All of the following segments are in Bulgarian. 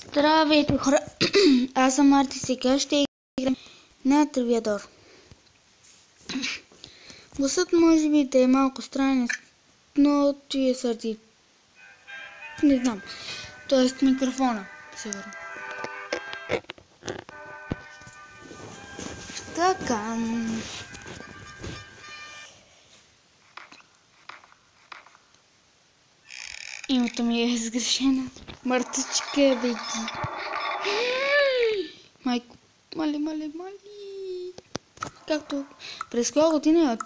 Здравейте, хора! Аз съм Марти, сега ще играем на Тривиадор. Гласът може би да е малко странен, но ти е сърди. Не знам. Тоест микрофона, сигурно. Така. Името ми е сгрешено. Мартичка, беги. Майко, мали. Както през коя година е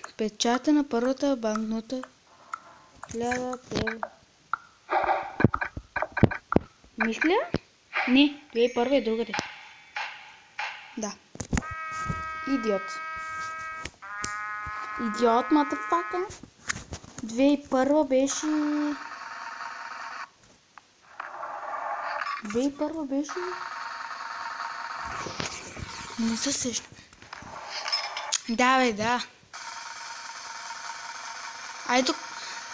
отпечатана първата банкнота? 1000. Мисля? Не, 2001 е другата. Да. Идиот. Идиот, матафака. 2001 беше... 2001 беше... Не се сещам. Да, бе, да. Айде тук.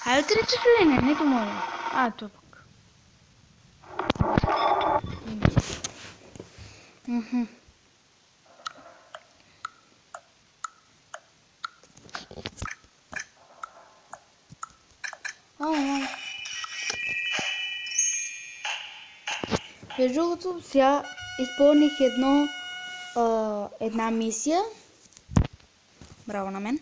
Айде три числения, нето моля. Тук. Между другото, сега изпълних една мисия. Браво на мен.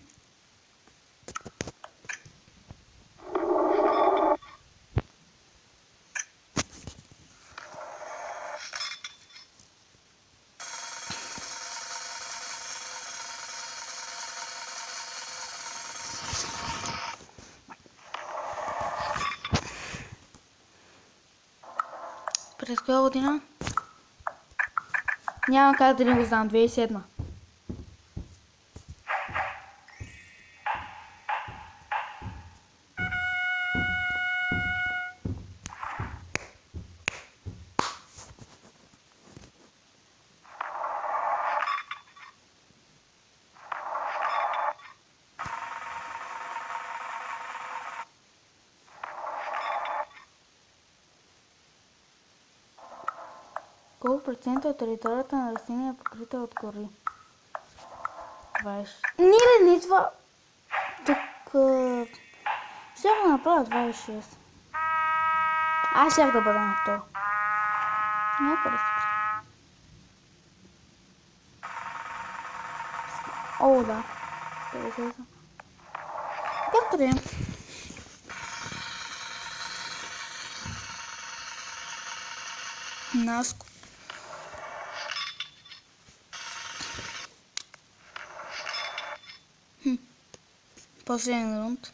През коя година? Няма как да не го знам. 2007. Колко процента от територията на Русия е покрита от гори? 20. Не това. Тук... ще го направя 26. Аз щях да бъда на второ. Много по-добре. О, да. 50. Както да е. Наско. Последен рунд.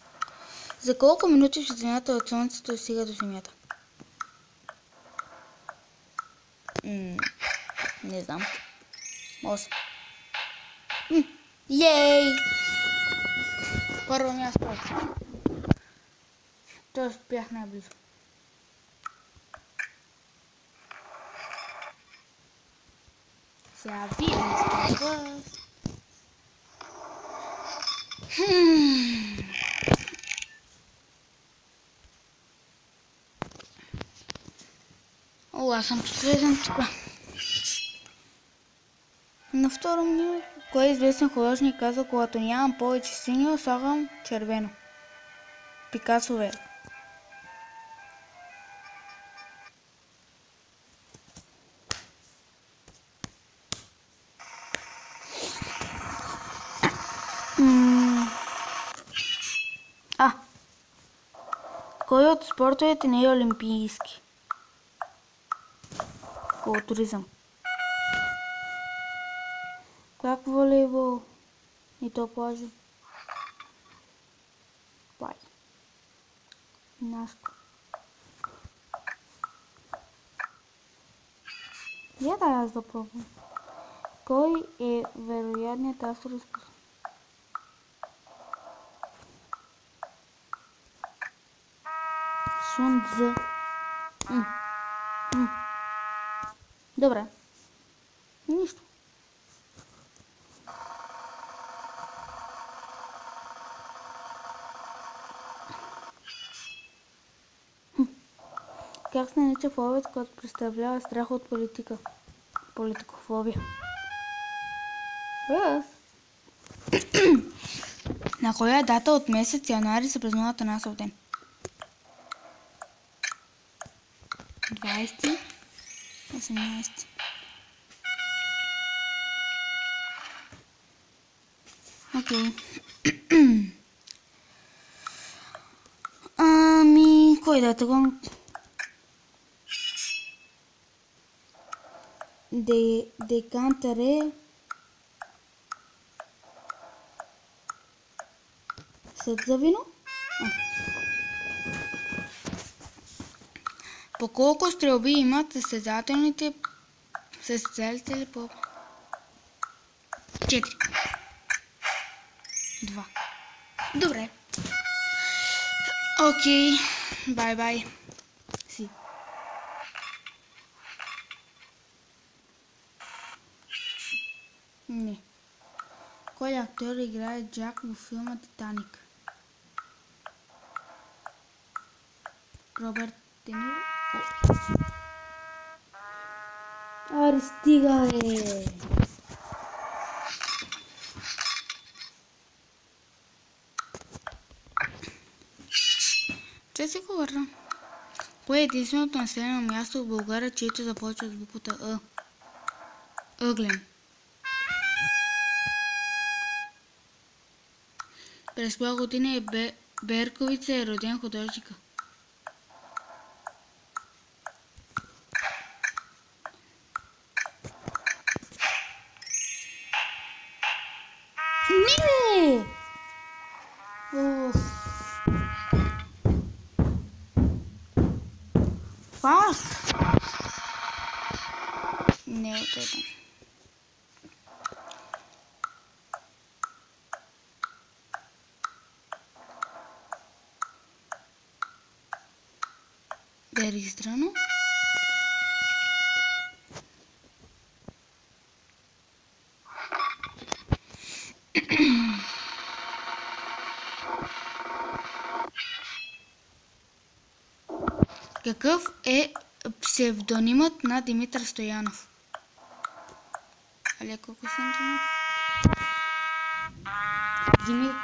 За колко минути светлината от слънцето стига до земята? Не знам. 8. Ей! Първо място. Тоест бях най-близо. Сега вие не сте. Аз съм последен тук. На второ място, кой известен художник каза, когато нямам повече синьо, слагам червено? Пикасо, бе. Кой от спортовете не е олимпийски? Културизъм. Как волейбол? И то плажа. Плай. Наско. Аз да пробвам. Кой е вероятният автор? Сун Цзы. Добре. Нищо. как се нарича фобията, която представлява страх от политика? Политикофобия. Yes. На коя дата от месец януари се празнува Атанасов ден? 20, 18. Окей. Ами, кой дата го? Декантаре съд за вино? По колко стрелби имат състезателите по 4. 2. Добре. Окей. Бай-бай. Си. Не. Кой актьор играе Джак във филма Титаник? Робърт Де Ниро? Аре, стига, бе! Че се го върна? Кое е единственото населено място в България, чието започва с буквата А? Ъглен. През коя година Берковица е роден художника? Не! Фак! Не е това. Да е регистрирано? Какъв е псевдонимът на Димитър Стоянов? Алеко Костантинов? Димитър...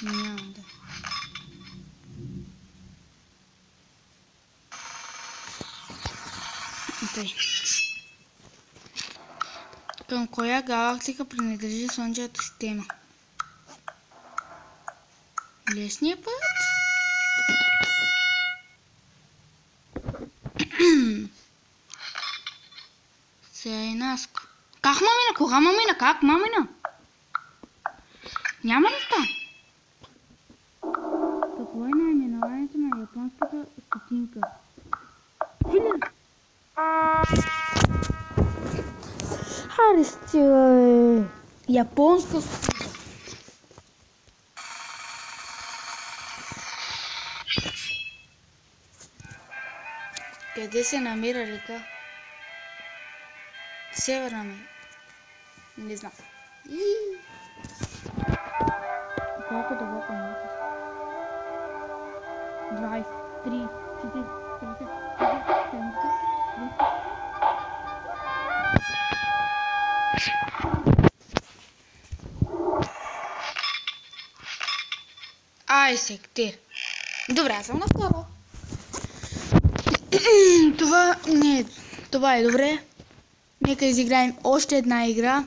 Няма да. Тъй. Към коя галактика принадлежи Слънчевата система? Лесния път? Сейнаско. Как мамина? Кога мамина? Как мамина? Няма да стане. Какво е наименованието на японската стотинка? Филер! Харе, стига, бе! Японска стотинка. Къде се намира река? Северна Америка. Не знам. Колко дълбоко е? 20, 30, 40, 50, 70, 30. Ай, сектир. Добре, аз съм на второ. Това е добре. Нека изиграем още една игра.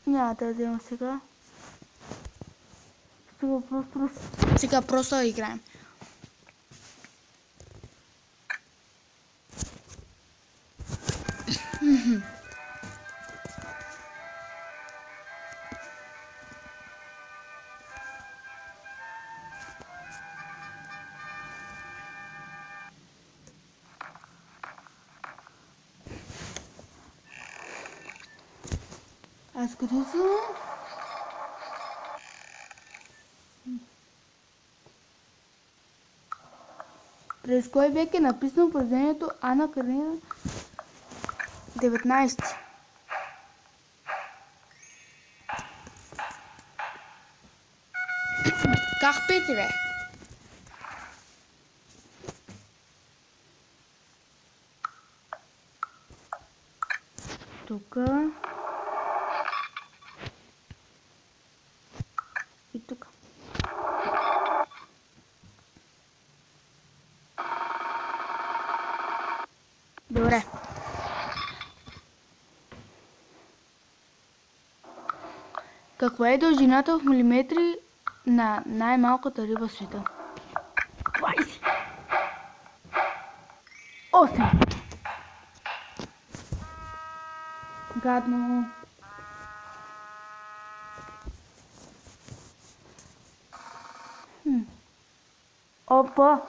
Няма да взема сега. Сега просто да играем. Аз къде съм? През кой век е написано произведението Ана Каренина? 19. Как 5, бе? Тука. И тука. Добре. Каква е дължината в милиметри на най-малката риба в света? 20. 8. Гадно. Опа.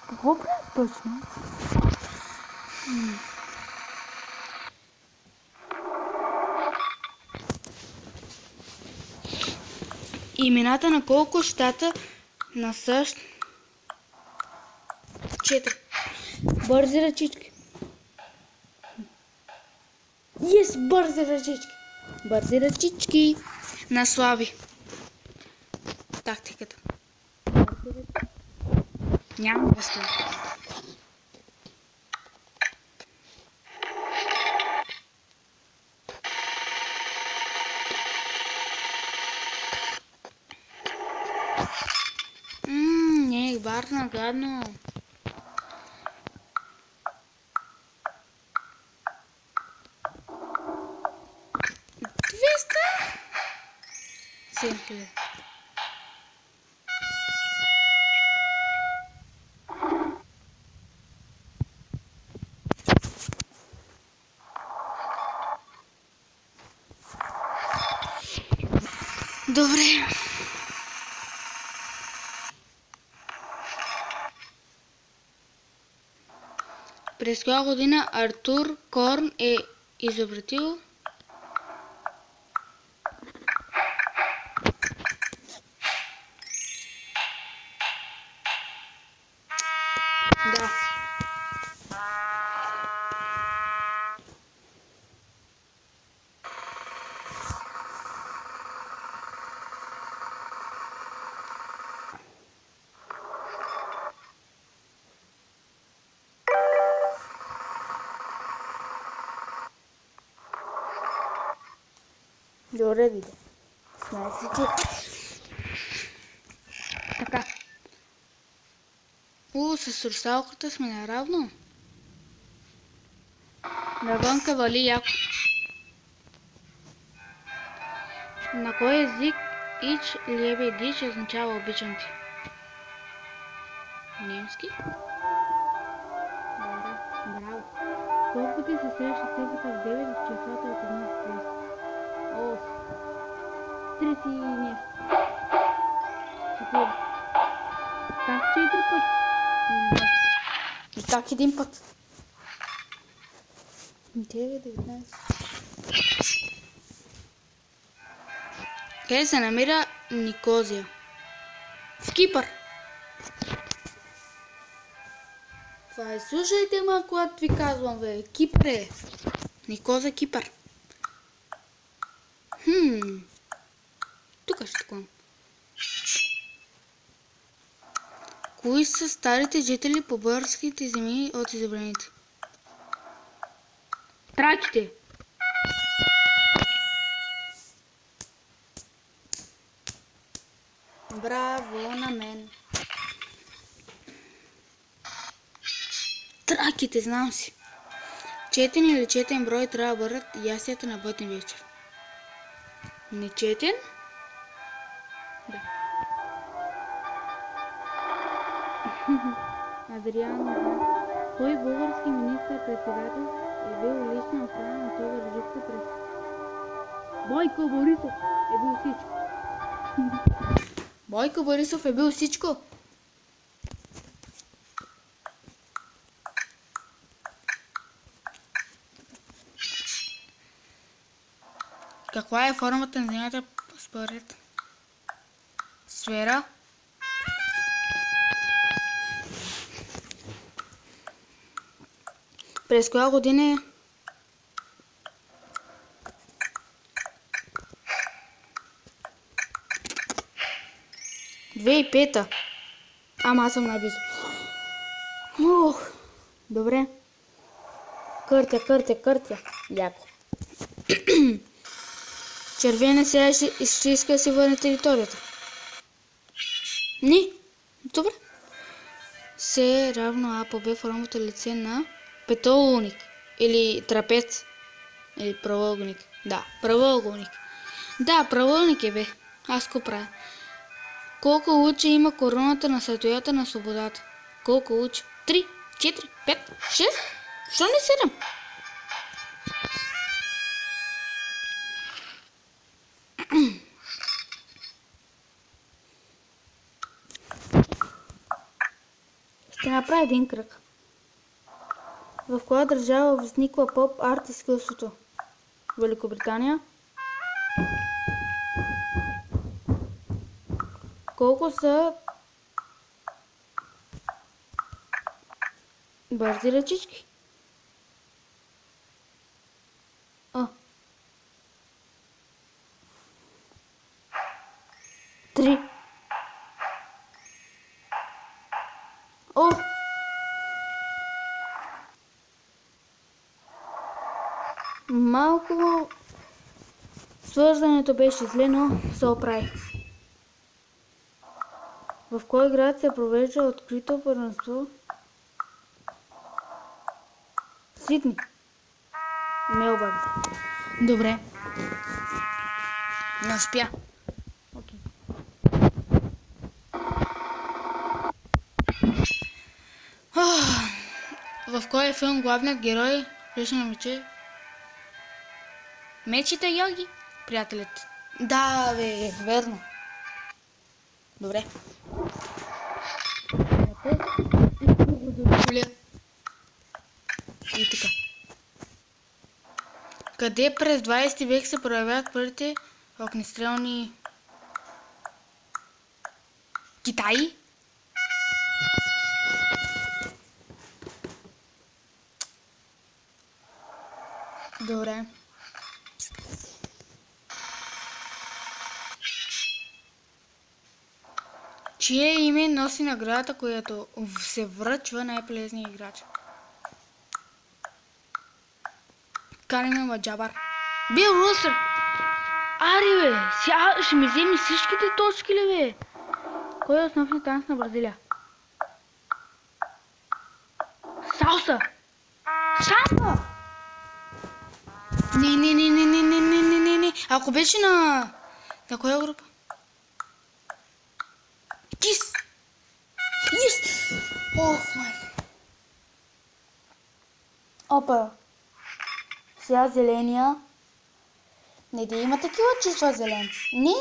Какво прави точно? Имената на колко щата на САЩ? 4. Бързи ръчички. Бързи ръчички. Бързи ръчички. На Слави. Тактиката. Няма да стане. Не, варна, гадно. Симпли. Добре. През коя година Артур Корн е изобретил да. Добре, виде. Така. С русалката сме наравно. Навънка вали яко. На кой език ич лебе дич означава обичам ти? Немски? Добре, браво. Колко пъти се среща цифрата в 9 в числата от 1 до 30? 30 и нещо. 4. Как 4 пъти? И как един път? 9, 19. Къде се намира Никозия? В Кипър. Това е, слушайте ма, когато ви казвам, бе. Кипър е. Никозия, Кипър. Тук ще такова. Кои са старите жители по българските земи от изобрените? Траките. Браво на мен. Траките, знам си. Четен или четен брой трябва да бъдат ястията на бъден вечер. Нечетен? Да. Адриан, кой български министър-председател е бил лична охрана на Тодор Живков през... Бойко Борисов е бил всичко. Бойко Борисов е бил всичко. Каква е формата на Земята според сфера? През коя година 2005-та. Ама аз съм най-близо. Добре. Къртя. Яко. Червена сега ще иска да си върне територията. Не. Добре. С равно А по Б формата лице на петоугълник. Или трапец. Или правоъгълник. Да, правоъгълник. Да, правоъгълник е бе. Аз го правя. Колко луча има короната на статуята на свободата? Колко луча? 3, 4, 5, 6? Защо не 7? Ще направя един кръг. В коя държава възниква поп арт изкуството? Великобритания. Колко са бързи ръчички? 3. Малко свързването беше зле, но се оправи. В кой град се провежда открито първенство? Сидни. Мелбърн. Добре. Не успя. Окей. В кой филм главният герой лично мече? Мечите йоги, приятелят. Да, бе, верно. Добре. И така. Къде през 20 век се проявяват първите огнестрелни? Китай? Добре. Чие име носи наградата, която се връчва най-полезния играч? Карим Абдул-Джабар. Бил Русър! Ари бе! Сега ще ми вземи всичките точки ли бе? Кой е основният танц на Бразилия? Салса! Салса! Не. Ако беше на коя група? Кис! Yes! Оф, майка. Опа. Сега зеления. Не да има такива числа зелен. Не.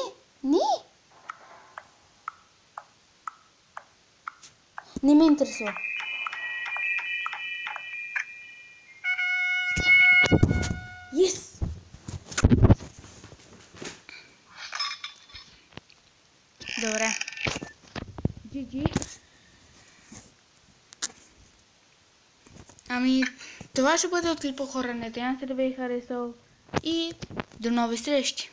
Не ме интересува. Yes! Добре. GG. Ами, това ще бъде от клипа, хора. Надявам се да ви е харесал и до нови срещи.